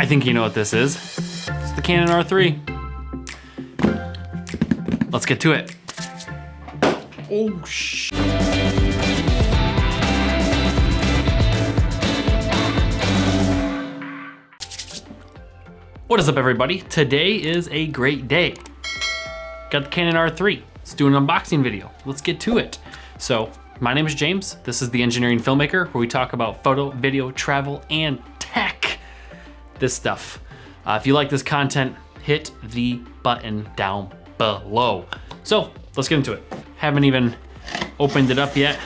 I think you know what this is. It's the Canon R3. Let's get to it. Oh, shit. What is up, everybody? Today is a great day. Got the Canon R3. Let's do an unboxing video. Let's get to it. So, my name is James. This is the Engineering Filmmaker, where we talk about photo, video, travel, and tech. This stuff. If you like this content, hit the button down below. So, let's get into it. Haven't even opened it up yet.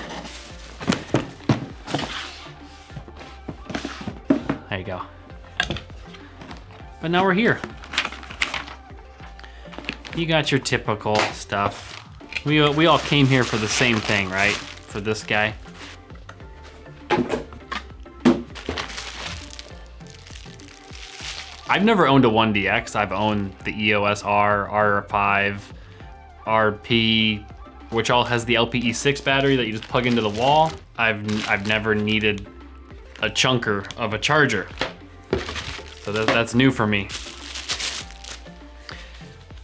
There you go. But now we're here. You got your typical stuff. We all came here for the same thing, right? For this guy. I've never owned a 1DX. I've owned the EOS R, R5, RP, which all has the LPE6 battery that you just plug into the wall. I've never needed a chunker of a charger. So that's new for me.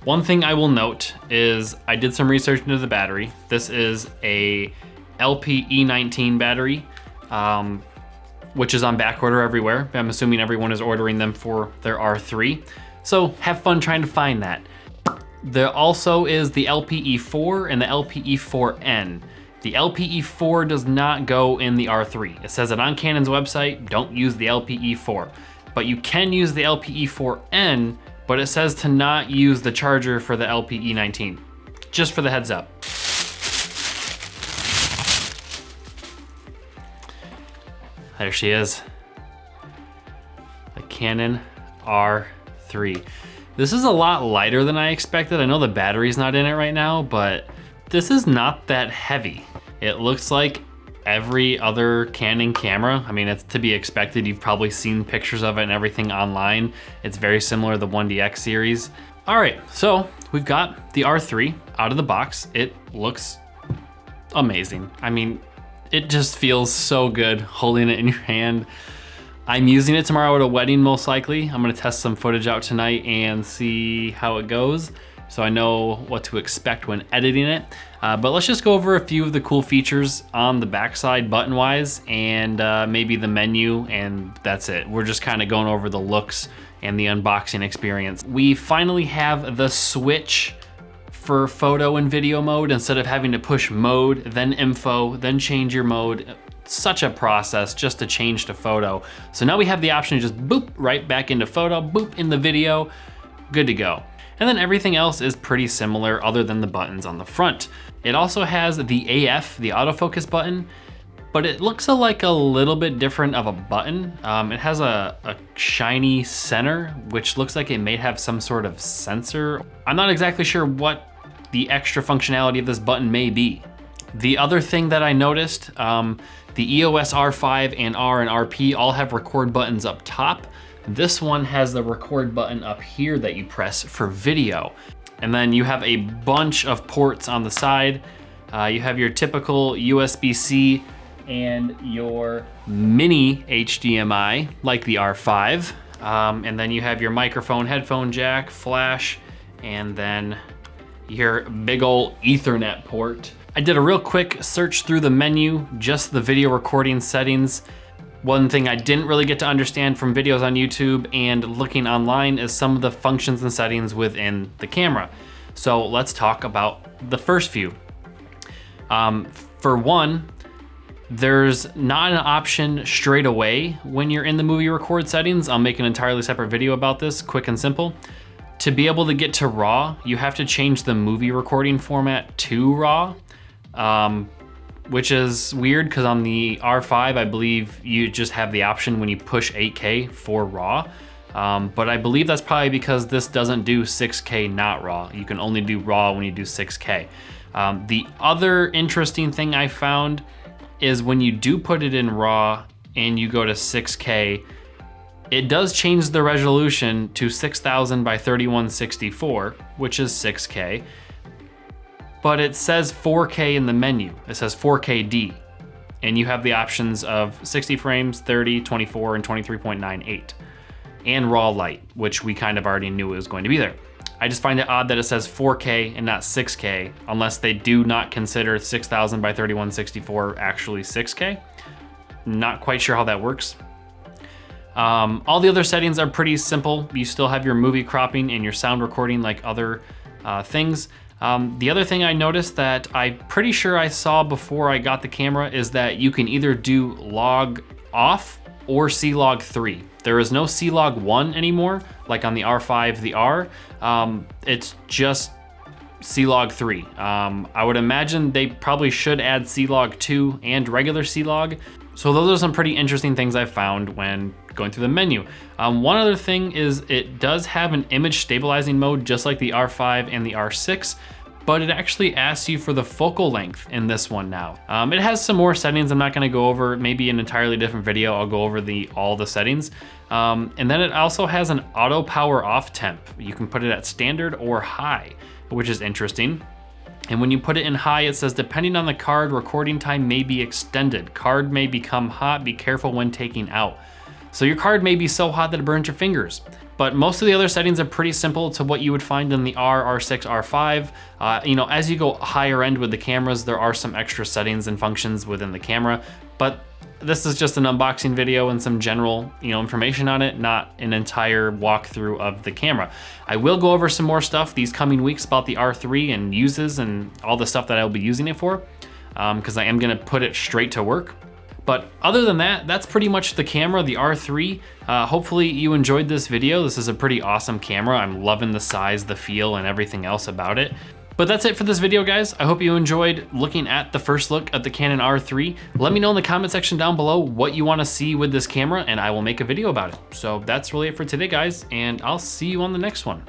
One thing I will note is I did some research into the battery. This is a LPE19 battery, which is on back order everywhere. I'm assuming everyone is ordering them for their R3. So have fun trying to find that. There also is the LPE4 and the LPE4N. The LPE4 does not go in the R3. It says it on Canon's website, don't use the LPE4. But you can use the LPE4N, but it says to not use the charger for the LPE19. Just for the heads up. There she is. The Canon R3. This is a lot lighter than I expected. I know the battery's not in it right now, but this is not that heavy. It looks like every other Canon camera. I mean, it's to be expected. You've probably seen pictures of it and everything online. It's very similar to the 1DX series. All right, so we've got the R3 out of the box. It looks amazing. I mean, it just feels so good holding it in your hand. I'm using it tomorrow at a wedding, most likely. I'm gonna test some footage out tonight and see how it goes, so I know what to expect when editing it. But let's just go over a few of the cool features on the backside button-wise, and maybe the menu, and that's it. We're just kind of going over the looks and the unboxing experience. We finally have the switch for photo and video mode instead of having to push mode, then info, then change your mode. Such a process just to change to photo. So now we have the option to just boop right back into photo, boop in the video, good to go. And then everything else is pretty similar other than the buttons on the front. It also has the AF, the autofocus button, but it looks like a little bit different of a button. It has a shiny center, which looks like it may have some sort of sensor. I'm not exactly sure what the extra functionality of this button may be. The other thing that I noticed, the EOS R5 and R and RP all have record buttons up top. This one has the record button up here that you press for video. And then you have a bunch of ports on the side. You have your typical USB-C and your mini HDMI, like the R5. And then you have your microphone, headphone jack, flash, and then your big old Ethernet port. I did a real quick search through the menu, just the video recording settings. One thing I didn't really get to understand from videos on YouTube and looking online is some of the functions and settings within the camera. So let's talk about the first few. For one, there's not an option straight away when you're in the movie record settings. I'll make an entirely separate video about this, quick and simple. To be able to get to RAW, you have to change the movie recording format to RAW. Which is weird because on the R5, I believe you just have the option when you push 8K for RAW. But I believe that's probably because this doesn't do 6K not RAW. You can only do RAW when you do 6K. The other interesting thing I found is when you do put it in RAW and you go to 6K, it does change the resolution to 6000 by 3164, which is 6K. But it says 4K in the menu. It says 4KD. And you have the options of 60 frames, 30, 24, and 23.98. and raw light, which we kind of already knew was going to be there. I just find it odd that it says 4K and not 6K, unless they do not consider 6000 by 3164 actually 6K. Not quite sure how that works. All the other settings are pretty simple. You still have your movie cropping and your sound recording like other things. The other thing I noticed that I'm pretty sure I saw before I got the camera is that you can either do log off or C-Log 3. There is no C-Log 1 anymore, like on the R5, the R. It's just C-Log 3. I would imagine they probably should add C-Log 2 and regular C-Log. So those are some pretty interesting things I found when going through the menu. One other thing is it does have an image stabilizing mode just like the R5 and the R6, but it actually asks you for the focal length in this one now. It has some more settings I'm not gonna go over, maybe an entirely different video, I'll go over all the settings. And then it also has an auto power off temp. You can put it at standard or high, which is interesting. And when you put it in high, it says, depending on the card, recording time may be extended. Card may become hot, be careful when taking out. So your card may be so hot that it burns your fingers. But most of the other settings are pretty simple to what you would find in the R, R6, R5. You know, as you go higher end with the cameras, there are some extra settings and functions within the camera, but this is just an unboxing video and some general, information on it, not an entire walkthrough of the camera. I will go over some more stuff these coming weeks about the R3 and uses and all the stuff that I'll be using it for, because I am gonna put it straight to work. But other than that, that's pretty much the camera, the R3. Hopefully you enjoyed this video. This is a pretty awesome camera. I'm loving the size, the feel, and everything else about it. But that's it for this video, guys. I hope you enjoyed looking at the first look at the Canon R3. Let me know in the comment section down below what you want to see with this camera, and I will make a video about it. So that's really it for today, guys, and I'll see you on the next one.